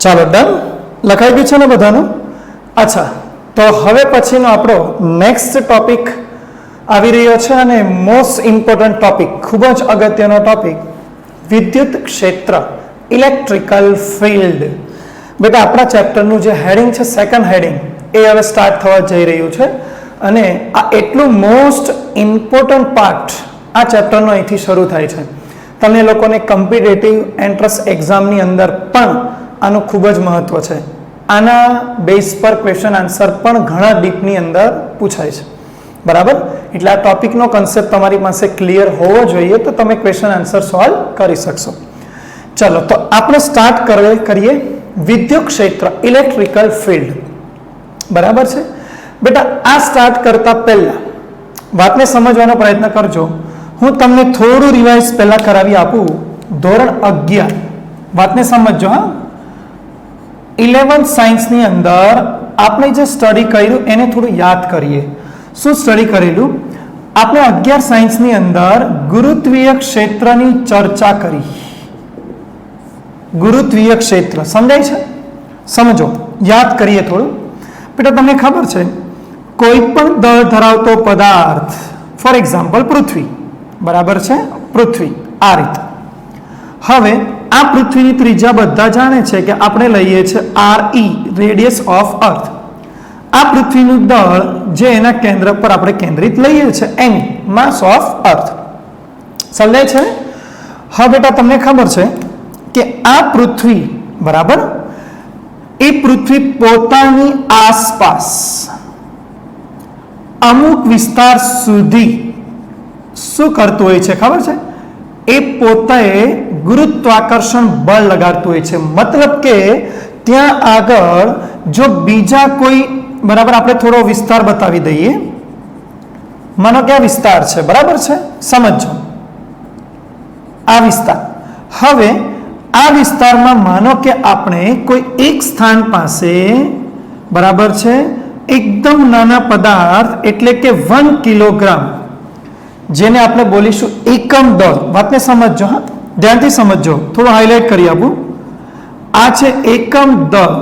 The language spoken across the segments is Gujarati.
ચાલો ડન લખાઈ ગયું છે ને બધાનું. અચ્છા, તો હવે પછીનો આપણો નેક્સ્ટ ટોપિક આવી રહ્યો છે અને મોસ્ટ ઇમ્પોર્ટન્ટ ટોપિક, ખૂબ જ અગત્યનો ટોપિક, વિદ્યુત ક્ષેત્ર, ઇલેક્ટ્રિકલ ફિલ્ડ. બેટા આપણા ચેપ્ટરનું જે હેડિંગ છે, સેકન્ડ હેડિંગ, એ હવે સ્ટાર્ટ થવા જઈ રહ્યું છે અને આ એટલું મોસ્ટ ઇમ્પોર્ટન્ટ પાર્ટ આ ચેપ્ટરનો અહીંથી શરૂ થાય છે. તમને લોકોને કોમ્પિટિટિવ એન્ટ્રન્સ એક્ઝામની અંદર પણ આનું ખૂબ જ મહત્વ છે. આના બેઝ પર ક્વેશ્ચન આન્સર પણ ઘણા ડીપની અંદર પૂછાય છે, બરાબર. એટલે આ ટોપિકનો કન્સેપ્ટ તમારી પાસે ક્લિયર હોવો જોઈએ તો તમે ક્વેશ્ચન આન્સર સોલ્વ કરી શકશો. ચલો, તો આપણે સ્ટાર્ટ કરીએ વિદ્યુત ક્ષેત્ર, ઇલેક્ટ્રિકલ ફિલ્ડ, બરાબર છે. બેટા આ સ્ટાર્ટ કરતા પહેલા વાતને સમજવાનો પ્રયત્ન કરજો. હું તમને થોડું રિવાઇઝ પહેલા કરાવી આપું. ધોરણ 11 વાતને સમજજો. હા, 11th સાયન્સની અંદર આપણે જે સ્ટડી કર્યું એને થોડું યાદ કરીએ. શું સ્ટડી કરેલું આપણે? 11 સાયન્સની અંદર ગુરુત્વીય ક્ષેત્રની ચર્ચા કરી. ગુરુત્વીય ક્ષેત્ર સમજાય છે? સમજો, યાદ કરીએ થોડું. બેટા તમને ખબર છે કોઈ પણ દળ ધરાવતો પદાર્થ, ફોર એક્ઝામ્પલ પૃથ્વી, બરાબર છે, પૃથ્વી આ રીતે. હવે આ પૃથ્વીની ત્રિજ્યા બધા જાણે છે કે આપણે લઈએ છીએ RE, રેડિયસ ઓફ અર્થ. આ પૃથ્વીનું દળ જે એના કેન્દ્ર પર આપણે કેન્દ્રિત લઈએ છીએ એની માસ ઓફ અર્થ, સમજાય છે? હવે બેટા તમને ખબર છે કે આ પૃથ્વી, બરાબર, એ પૃથ્વી પોતાની આસપાસ અમુક વિસ્તાર સુધી શું કરતું હોય છે ખબર છે? એ પોતે ગુરુત્વાકર્ષણ બળ લગાડતું હોય છે. મતલબ કે ત્યાં આગળ જો બીજા કોઈ, બરાબર, આપણે થોડો વિસ્તાર બતાવી દઈએ. માનો કે આ વિસ્તાર છે, બરાબર છે, સમજો આ વિસ્તાર. હવે આ વિસ્તારમાં માનો કે આપણે કોઈ એક સ્થાન પાસે, બરાબર છે, એકદમ નાના પદાર્થ એટલે કે 1 કિલોગ્રામ, જેને આપણે બોલીશું એકમ દળ. વાતને સમજજો, હા, ધ્યાનથી સમજજો, થોડું હાઇલાઇટ કરી આપું. આ છે એકમ દળ,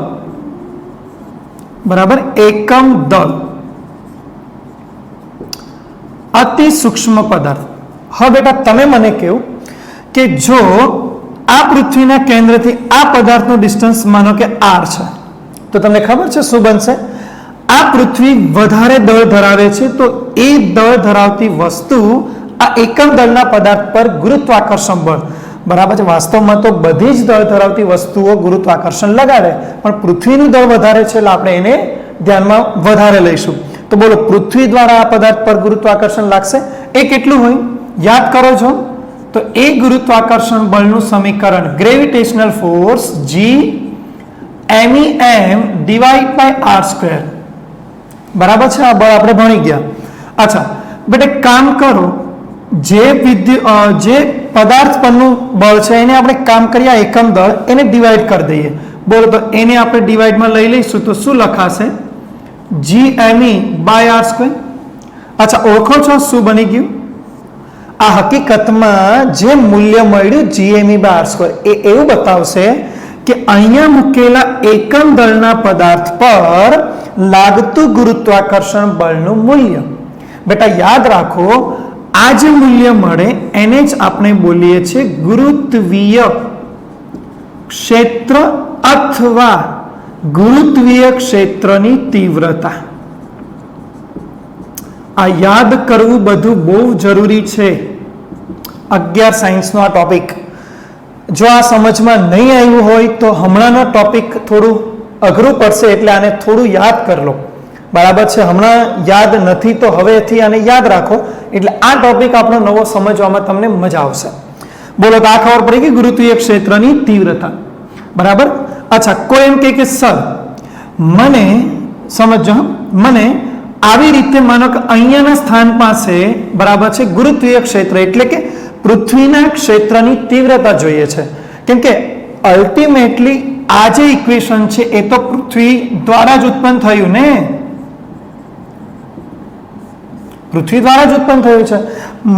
બરાબર, એકમ દળ, અતિ સૂક્ષ્મ પદાર્થ. હવે બેટા તમે મને કહો કે જો આ પૃથ્વીના કેન્દ્રથી આ પદાર્થનું ડિસ્ટન્સ માનો કે r છે, તો તમને ખબર છે શું બનશે? આ પૃથ્વી વધારે દળ ધરાવે છે તો એ દળ ધરાવતી વસ્તુ આ એકમ દળના પદાર્થ પર ગુરુત્વાકર્ષણ બળ, બરાબર છે. વાસ્તવમાં તો બધી જ દળ ધરાવતી વસ્તુઓ ગુરુત્વાકર્ષણ લગાડે, પણ પૃથ્વીનું દળ વધારે છે એટલે આપણે એને ધ્યાનમાં વધારે લઈશું. તો બોલો, પૃથ્વી દ્વારા આ પદાર્થ પર ગુરુત્વાકર્ષણ લાગશે. એ કેટલું હોય યાદ કરો છો? તો એ ગુરુત્વાકર્ષણ બળનું સમીકરણ gravitational force G_MEM divide by r², બરાબર છે. આ બળ આપણે ભણી ગયા. અચ્છા બેટા કામ કરો, જે પદાર્થ પરનું બળ છે એને આપણે કામ કરીએ એકમ દળ, એને ડિવાઈડ કરી દઈએ. બોલો, તો એને આપણે ડિવાઈડમાં લઈ લઈશું તો શું લખાશે? GME by r². અચ્છા, ઓળખો છો શું બની ગયું? આ હકીકતમાં જે મૂલ્ય મળ્યું GME બાય r², એ એવું બતાવશે કે અહીંયા મૂકેલા એકમ દળના પદાર્થ પર લાગતું ગુરુત્વાકર્ષણ બળનું મૂલ્ય. બેટા યાદ રાખો, આ જે મૂલ્ય મળે એને જ આપણે બોલીએ છીએ ગુરુત્વીય ક્ષેત્ર અથવા ગુરુત્વીય ક્ષેત્રની તીવ્રતા. આ યાદ કરવું બધું બહુ જરૂરી છે. 11 સાયન્સનો આ ટોપિક જો આ સમજમાં નહીં આવ્યું હોય તો હમણાંનો ટોપિક થોડું અઘરું પડશે, એટલે આને થોડું યાદ કરી લો, બરાબર છે. હમણાં યાદ નથી તો હવેથી આને યાદ રાખો, એટલે આ ટોપિક આપણો નવો સમજવામાં તમને મજા આવશે. બોલો, તો આ ખબર પડી ગઈ ગુરુત્વીય ક્ષેત્રની તીવ્રતા, બરાબર. અચ્છા, કોઈ એમ કે સર મને સમજો, મને આવી રીતે માનો કે અહીંયાના સ્થાન પાસે, બરાબર છે, ગુરુત્વીય ક્ષેત્ર એટલે કે પૃથ્વીના ક્ષેત્રની તીવ્રતા જોઈએ છે. કેમ કે અલ્ટિમેટલી આ જે ઇક્વેશન છે એ તો પૃથ્વી દ્વારા જ ઉત્પન્ન થયું ને, પૃથ્વી દ્વારા જ ઉત્પન્ન થયું છે.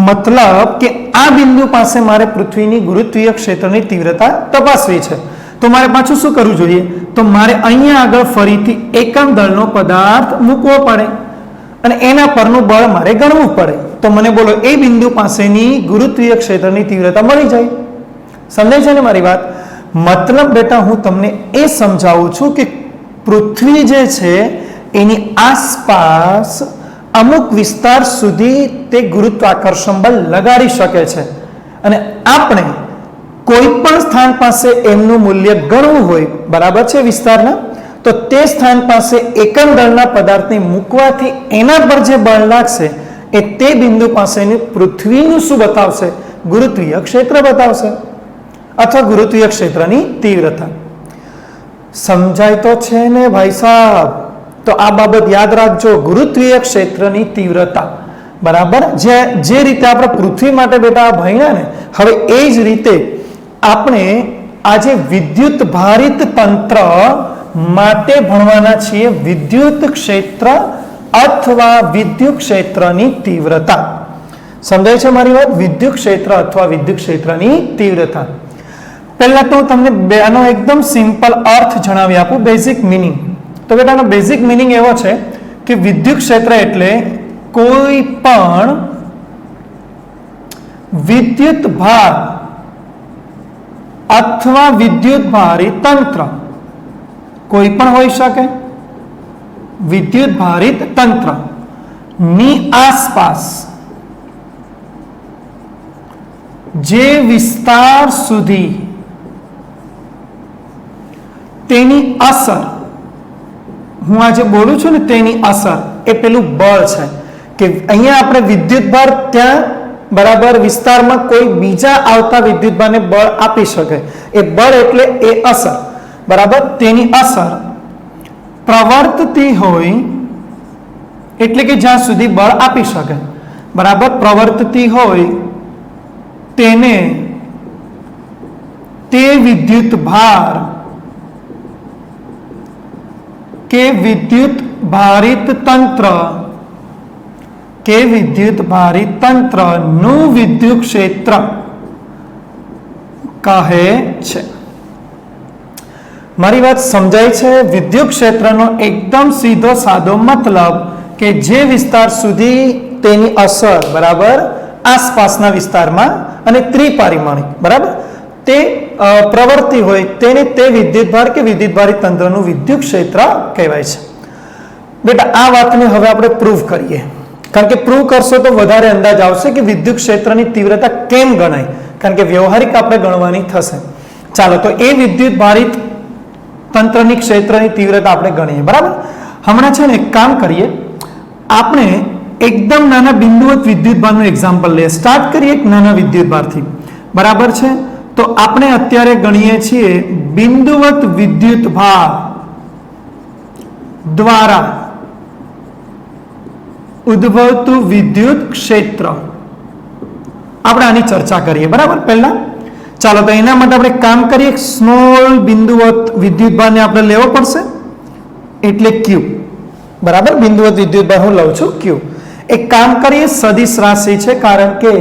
મતલબ કે આ બિંદુ પાસે મારે પૃથ્વીની ગુરુત્વીય ક્ષેત્રની તીવ્રતા તપાસવી છે. તો મારે પાછું શું કરવું જોઈએ? તો મારે અહીંયા આગળ ફરીથી એકમ દળનો પદાર્થ મૂકવો પડે અને એના પરનું બળ મારે ગણવું પડે. તો મને બોલો એ બિંદુ પાસેની ગુરુત્વીય ક્ષેત્રની તીવ્રતા મળી જાય. સમજાય છે ને મારી વાત? મતલબ બેટા હું તમને એ સમજાવું છું કે પૃથ્વી જે છે એની આસપાસ અમુક વિસ્તાર સુધી તે ગુરુત્વાકર્ષણ બળ લગાડી શકે છે અને આપણે કોઈ પણ સ્થાન પાસે એમનું મૂલ્ય ગણવું હોય, બરાબર છે, વિસ્તારના, તો તે સ્થાન પાસે એકમ દળના પદાર્થને મૂકવાથી એના પર જે બળ લાગશે એ તે બિંદુ પાસેની પૃથ્વીનું શું બતાવશે? ગુરુત્વીય ક્ષેત્ર બતાવશે અથવા ગુરુત્વીય ક્ષેત્રની તીવ્રતા. સમજાય તો છે ને ભાઈ સાહેબ? તો આ બાબત યાદ રાખજો, ગુરુત્વીય ક્ષેત્રની તીવ્રતા, બરાબર. જે રીતે આપણે પૃથ્વી માટે બેટા ભણ્યા ને, હવે એ જ રીતે આપણે આજે વિદ્યુત ભારિત તંત્ર માટે ભણવાના છીએ વિદ્યુત ક્ષેત્ર અથવા વિદ્યુત ક્ષેત્રની તીવ્રતા. સમજાય છે મારી વાત? વિદ્યુત ક્ષેત્ર અથવા વિદ્યુત ક્ષેત્રની તીવ્રતા. પહેલા તો તમને આનો એકદમ સિમ્પલ અર્થ જણાવી આપું, બેઝિક મિનિંગ. તો બેટાનો બેઝિક મિનિંગ એવો છે કે વિદ્યુત ક્ષેત્ર એટલે કોઈ પણ વિદ્યુત ભાર અથવા વિદ્યુત ભારિત તંત્ર, કોઈ પણ હોઈ શકે, વિદ્યુત ભારિત તંત્ર ની આસપાસ જે વિસ્તાર સુધી તેની અસર, હું આજે બોલું છું ને તેની અસર, એ પેલું બળ છે કે અહીંયા આપણે વિદ્યુત ભાર ત્યાં બરાબર વિસ્તારમાં કોઈ બીજા આવતા વિદ્યુત ભારને બળ આપી શકે. એ બળ એટલે એ અસર, બરાબર. તેની અસર પ્રવર્તતી હોય એટલે કે જ્યાં સુધી બળ આપી શકે, બરાબર, પ્રવર્તતી હોય તેને તે વિદ્યુત ભાર કે વિદ્યુત ભારિત તંત્ર કે વિદ્યુત ભારિત તંત્ર નું વિદ્યુત ક્ષેત્ર કહે છે. મારી વાત સમજાય છે? વિદ્યુત ક્ષેત્રનો એકદમ સીધો સાદો મતલબ કે જે વિસ્તાર સુધી તેની અસર, બરાબર, આસપાસના વિસ્તારમાં અને ત્રિપારિમાણિક, બરાબર, તે પ્રવૃત્તિ હોય તેને તે વિદ્યુતભાર કે વિદ્યુતભારિત તંત્રનું વિદ્યુત ક્ષેત્ર કહેવાય છે. બેટા આ વાતને હવે આપણે પ્રૂવ કરીએ, કારણ કે પ્રૂવ કરશો તો વધારે અંદાજ આવશે કે વિદ્યુત ક્ષેત્રની તીવ્રતા કેમ ગણાય, કારણ કે વ્યવહારિક આપણે ગણવાની થશે. ચાલો તો એ વિદ્યુત ભારિત તંત્રની ક્ષેત્રની તીવ્રતા આપણે ગણીએ, બરાબર. હમણાં છે ને એક કામ કરીએ, આપણે એકદમ નાના બિંદુવત વિદ્યુત ભારનું એક્ઝામ્પલ લઈએ. સ્ટાર્ટ કરીએ એક નાના વિદ્યુત ભારથી, બરાબર છે. તો આપણે અત્યારે ગણીએ છીએ બિંદુવત વિદ્યુત ભાર દ્વારા ઉદ્ભવતું વિદ્યુત ક્ષેત્ર. આપણે આની ચર્ચા કરીએ, બરાબર. પહેલા ચાલો તો એના માટે આપણે કામ કરીએ, સ્મોલ બિંદુવત વિદ્યુત ભારને આપણે લેવો પડશે, એટલે ક્યુ, બરાબર. બિંદુવત વિદ્યુત ભાર હું લઉં છું ક્યુ. એક કામ કરીએ, સદિશ રાશિ છે, કારણ કે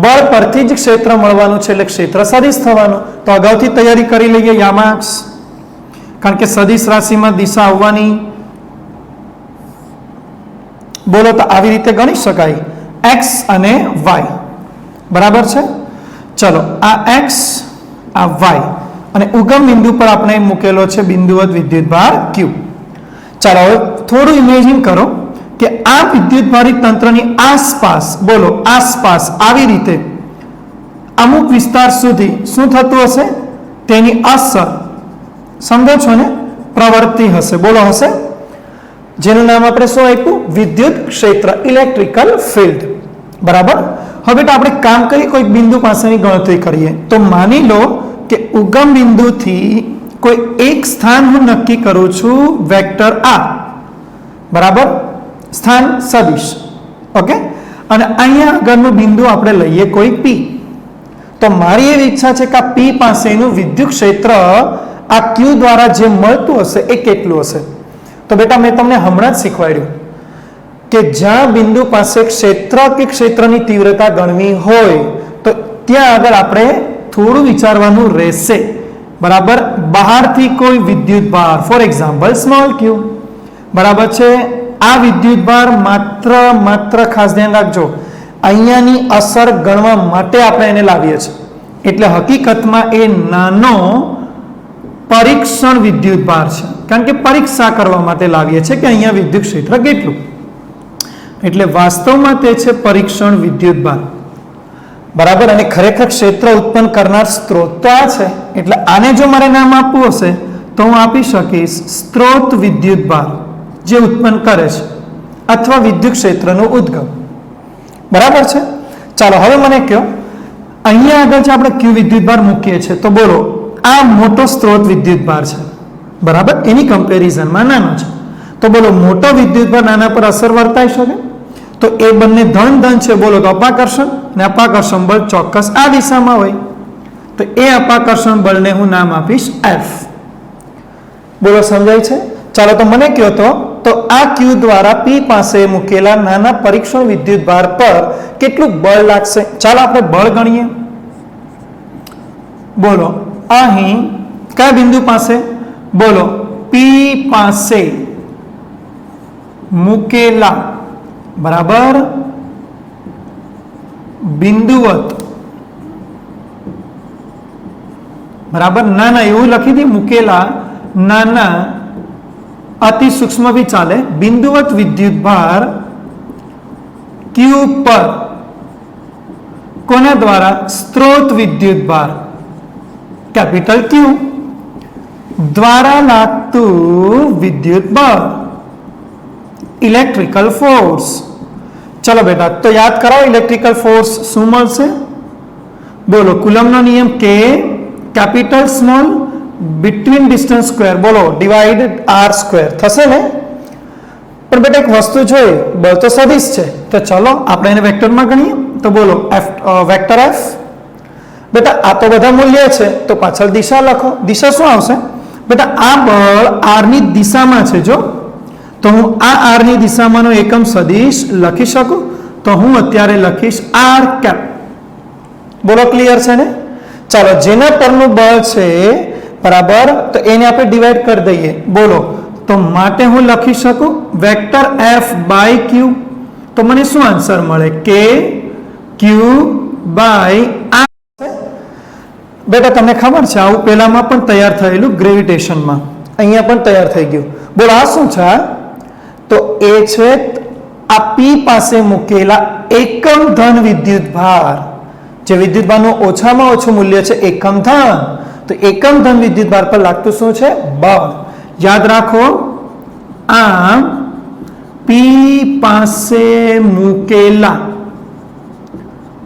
બળ પરથી જ ક્ષેત્ર મળવાનું છે એટલે ક્ષેત્ર સદિશ થવાનું. તો અગાઉથી તૈયારી કરી લઈએ યામાક્સ, કારણ કે સદિશ રાશિમાં દિશા આવવાની. બોલો તો આવી રીતે ગણી શકાય, એક્સ અને વાય, બરાબર છે. ચલો આ એક્સ, આ વાય, અને ઉગમ બિંદુ પર આપણે મૂકેલો છે બિંદુવત વિદ્યુત ભાર ક્યુ. ચાલો હવે થોડું ઇમેજિન કરો કે આ વિદ્યુત ભારિત તંત્રની આસપાસ, બોલો આસપાસ આવી રીતે અમુક વિસ્તાર સુધી શું થતું હશે? તેની અસર, સમજો છો ને, પ્રવૃત્તિ હશે. બોલો હશે, જેનું નામ આપણે શું આપ્યું? વિદ્યુત ક્ષેત્ર, ઇલેક્ટ્રિકલ ફિલ્ડ, બરાબર. હવે તો આપણે કામ કરીએ, કોઈ બિંદુ પાસેની ગણતરી કરીએ. તો માની લો કે ઉગમ બિંદુથી કોઈ એક સ્થાન હું નક્કી કરું છું, વેક્ટર આ, બરાબર, સ્થાન સદિશ, ઓકે. અને અહીંયા આગળનું બિંદુ આપણે લઈએ કોઈ પી. તો મારી એવી ઈચ્છા છે કે આ પી પાસેનું વિદ્યુત ક્ષેત્ર આ ક્યુ દ્વારા જે મળતું હશે એ કેટલું હશે? તો બેટા મેં તમને હમણાં જ શીખવાડ્યું કે જ્યાં બિંદુ પાસે ક્ષેત્ર કે ક્ષેત્રની તીવ્રતા ગણવી હોય તો ત્યાં આગળ આપણે થોડું વિચારવાનું રહેશે, बराबर बहारथी कोई विद्युत भार फॉर एग्जाम्पल स्मॉल क्यू बराबर छे आ विद्युत भार मात्र खास ध्यान राखजो अहींयानी असर गणवा माटे आपणे एने लावीए छे एटले हकीकतमां ए नानो परीक्षण विद्युत भार छे कारण के परीक्षा करवा माटे लावीए छे के अहींया विद्युत क्षेत्र કેટલું એટલે વાસ્તવમાં તે છે પરીક્ષણ વિદ્યુત ભાર बराबर અને ખરેખર ક્ષેત્ર ઉત્પન્ન કરનાર સ્ત્રોત તો આ છે એટલે આને જો મારે નામ આપવું હશે તો હું આપી શકીશ સ્ત્રોત વિદ્યુત ભાર જે ઉત્પન્ન કરે છે અથવા વિદ્યુત ક્ષેત્રનો ઉદ્ગમ બરાબર છે ચાલો હવે મને કહો અહીંયા આગળ જે આપણે ક્યુ વિદ્યુત ભાર મૂકીએ છીએ તો બોલો આ મોટો સ્ત્રોત વિદ્યુત ભાર છે બરાબર એની કમ્પેરિઝનમાં નાનો છે તો બોલો મોટો વિદ્યુત ભાર નાના પર અસર વર્તાઈ શકે तो ए बने धन धन है बोलो तो अपाकर्षण ने अपाकर्षण बल चौक्कस आ दिशा में होय तो ए अपाकर्षण बल ने हूँ नाम आपीश एफ बोलो समझाय छे चलो तो मने कहो तो आ क्यू द्वारा पी पासे मुकेला नाना परीक्षण विद्युत भार पर केटलुं बल लागशे चालो आपणे बल गणीए बोलो अहीं क्या बिंदु पासे बोलो पी पासे मुकेला बराबर बिंदुवत बराबर नाना एवं लखी दी मुकेला नाना अति सूक्ष्म भी चाले बिंदुवत विद्युत भार क्यू पर कोना द्वारा स्त्रोत विद्युत भार कैपिटल क्यू द्वारा लागतु विद्युत बल इलेक्ट्रिकल फोर्स चलो बेटा तो याद कराओ इलेक्ट्रिकल फोर्स शू मळशे बोलो कूलम्बनो नियम के capital small between distance square बोलो डिवाइड आर स्क्वेर थशे ने पण बेटा एक वस्तु जोई बल तो सदिश छे तो चलो आपणे एने वेक्टर में गणीए तो बोलो एफ वेक्टर एफ बेटा आ तो बधा मूल्य छे तो पाछळ दिशा लखो दिशा शुं आवशे बेटा आ बल आर नी दिशा में छे जो तो हूँ आ आर नी दिशा में एकम सदिश लखी सकूं तो हूँ अत्यारे लखीश आर कैप बोलो क्लियर है ने चलो जेना परनु बल छे बराबर तो एने आपणे डिवाइड कर दईए बोलो तो माटे हूँ लखी सकूं वेक्टर एफ बाय क्यू तो मने शुं आंसर मळे के क्यू बाय आर बेटा तमने खबर छे आवुं पेलामां पण तैयार थयेलुं ग्रेविटेशन में अहींया पण तैयार थई गयुं बोलो आ शुं छे तो ए छे आ पी पासे मुकेला एकम धन विद्युत भार जे विद्युत भार नो ओछामां ओछुं मूल्य छे एकम धन तो एकम धन विद्युत भार पर लागतुं शुं छे बल याद राखो आम पी पासे मुकेला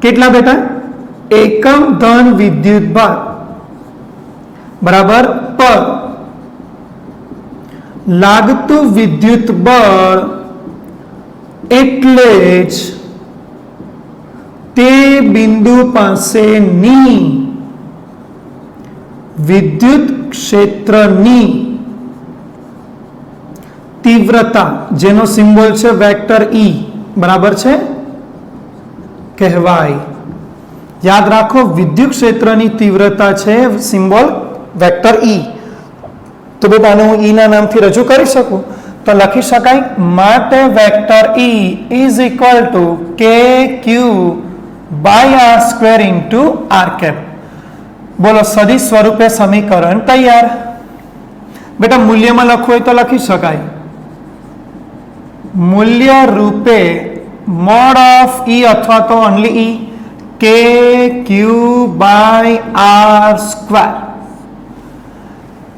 केटला बेटा एकम धन विद्युत भार बराबर पर लागतु विद्युत बल एटले ज ते बिंदु पासे नी विद्युत क्षेत्र नी तीव्रता जेनो सिंबल छे वेक्टर ई बराबर छे कहवाय याद राखो विद्युत क्षेत्र नी तीव्रता छे सिंबल वेक्टर ई तो बेटा आने हूँ ई ना नाम थी रजू करी सकूं तो लखी शकाय माटे vector E is equal to k q by r square into r cap बोलो सदिश स्वरूपे समीकरण तैयार बेटा मूल्य में लखो तो लखी शकाय मूल्य रूपे मोड ऑफ ई अथवा तो ओनली ई के क्यू बाय आर स्क्वेर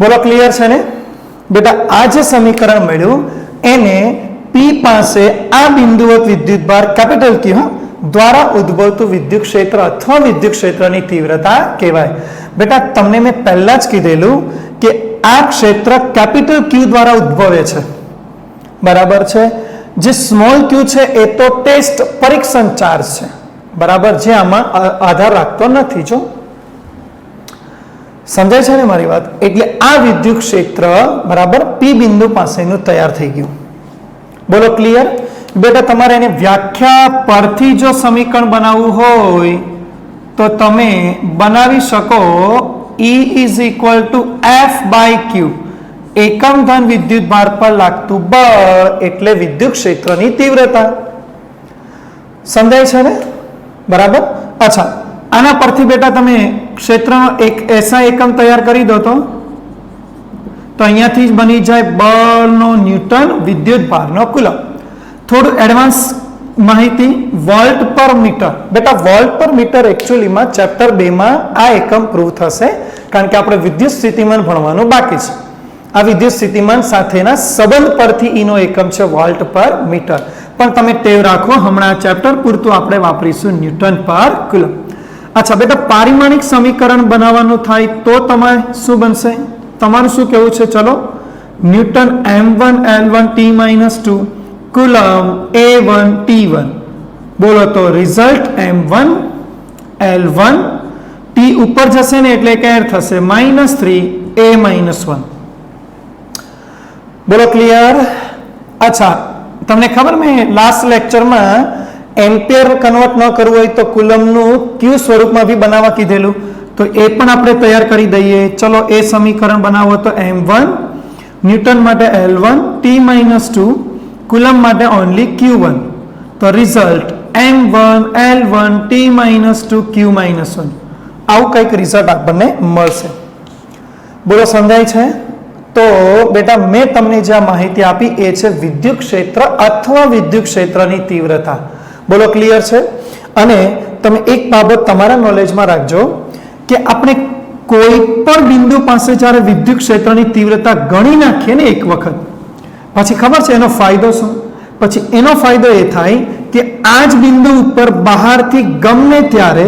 बोलो क्लियर है ने बेटा आज समीकरण मळ्युं एने पी पासे आ बिंदुवत विद्युत भार कैपिटल क्यू द्वारा उद्भवतु विद्युत क्षेत्र अथवा विद्युत क्षेत्रनी तीव्रता कहेवाय बेटा तमने मैं पहला ज कीधेलुं के आ क्षेत्र कैपिटल क्यू द्वारा उद्भवे छे बराबर छे जे स्मॉल क्यू छे ए तो टेस्ट परीक्षण चार्ज छे बराबर जे आमां आधार राखतो नथी जो समझाय छे ने मारी बात एटले आ विद्युत क्षेत्र बराबर पी बिंदु पासेनु तैयार थई गयुं बोलो क्लियर बेटा तमारे एने व्याख्या परथी जो समीकरण बनावવું હોય तो तमे बनावी शको E is equal to F/Q, એકમ ધન વિદ્યુત ભાર પર લાગતું બળ એટલે વિદ્યુત ક્ષેત્રની તીવ્રતા. સમજાય છે ને? બરાબર. અચ્છા, આના પરથી બેટા તમે ક્ષેત્રનો એક એસઆઈ એકમ તૈયાર કરી દો તો અહીંયાથી જ બની જાય બળનો ન્યૂટન, વિદ્યુત ભારનો કુલમ. થોડું એડવાન્સ માહિતી, વોલ્ટ પર મીટર. બેટા વોલ્ટ પર મીટર એકચ્યુઅલીમાં ચેપ્ટર 2 માં આ એકમ પ્રૂવ થશે, કારણ કે આપણે વિદ્યુત સ્થિતિમાન ભણવાનું બાકી છે. આ વિદ્યુત સ્થિતિમાન સાથેના સંબંધ પરથી ઈનો એકમ છે વોલ્ટ પર મીટર. પણ તમે ટેવ રાખો, હમણાં ચેપ્ટર પૂરતું આપણે વાપરીશું ન્યૂટન પર કુલમ. અચ્છા બેટા, પારિમાણિક સમીકરણ બનાવવાનું થાય તો તમારે શું બનશે? તમારું શું કહેવું છે? ચલો, newton m1 l1 t-2 coulomb a1 t1. બોલો તો રિઝલ્ટ m1 l1 t ઉપર જશે ને એટલે કેર થશે -3 a -1. બોલો ક્લિયર? અચ્છા, તમને ખબર મેં લાસ્ટ લેક્ચરમાં એમ્પિયર કન્વર્ટ ન કરવું હોય તો કુલમનું ક્યુ સ્વરૂપમાં બી બનાવવા કીધેલું, તો એ પણ આપણે તૈયાર કરી દઈએ. ચલો, એ સમીકરણ બનાવો તો m1 ન્યૂટન માટે l1 t-2 કુલમ માટે ઓનલી q1. તો result m1 l1 t-2 q-1. આવું કંઈક રિઝલ્ટ આપણને મળશે. બોલો, સમજાય છે? તો બેટા મેં તમને જે માહિતી આપી એ છે વિદ્યુત ક્ષેત્ર અથવા વિદ્યુત ક્ષેત્રની તીવ્રતા. બોલો ક્લિયર છે? અને તમે એક બાબત તમારા નોલેજમાં રાખજો કે આપણે કોઈ પણ બિંદુ પાસે જ્યારે વિદ્યુત ક્ષેત્રની તીવ્રતા ગણી નાખીએ ને એક વખત, પછી ખબર છે એનો ફાયદો શું? પછી એનો ફાયદો એ થાય કે આ જ બિંદુ ઉપર બહારથી ગમે ત્યારે,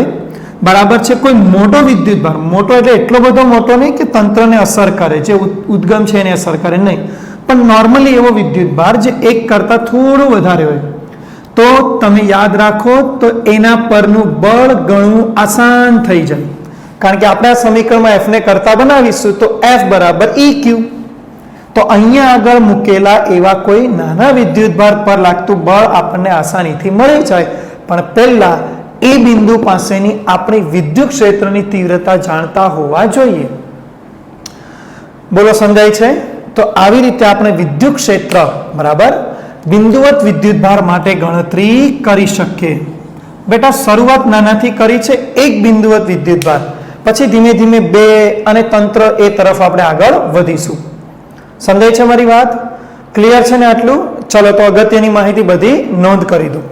બરાબર છે, કોઈ મોટો વિદ્યુત ભાર, મોટો એટલે એટલો બધો મોટો નહીં કે તંત્રને અસર કરે, જે ઉદ્ગમ છે એને અસર કરે નહીં, પણ નોર્મલી એવો વિદ્યુત ભાર જે એક કરતાં થોડું વધારે હોય, તો તમે યાદ રાખો તો એના પરનું બળ ગણવું આસાન થઈ જાય. કારણ કે આપણે આ સમીકરણમાં f ને કરતા બનાવીશું તો f બરાબર EQ. તો અહીંયા આગળ મૂકેલા એવા કોઈ નાના વિદ્યુત ભાર પર લાગતું બળ આપણને આસાનીથી મળી જાય, પણ પહેલા એ બિંદુ પાસેની આપણી વિદ્યુત ક્ષેત્રની તીવ્રતા જાણતા હોવા જોઈએ. બોલો, સમજાય છે? તો આવી રીતે આપણે વિદ્યુત ક્ષેત્ર, બરાબર, બિંદુવત વિદ્યુત ભાર માટે ગણતરી કરી શકીએ. બેટા શરૂઆત નાનાથી કરી છે, એક બિંદુવત વિદ્યુત ભાર, પછી ધીમે ધીમે 2 અને તંત્ર એ તરફ આપણે આગળ વધીશું. સમજાય છે મારી વાત? ક્લિયર છે ને આટલું? ચલો, તો અગત્યની માહિતી બધી નોંધ કરી દો.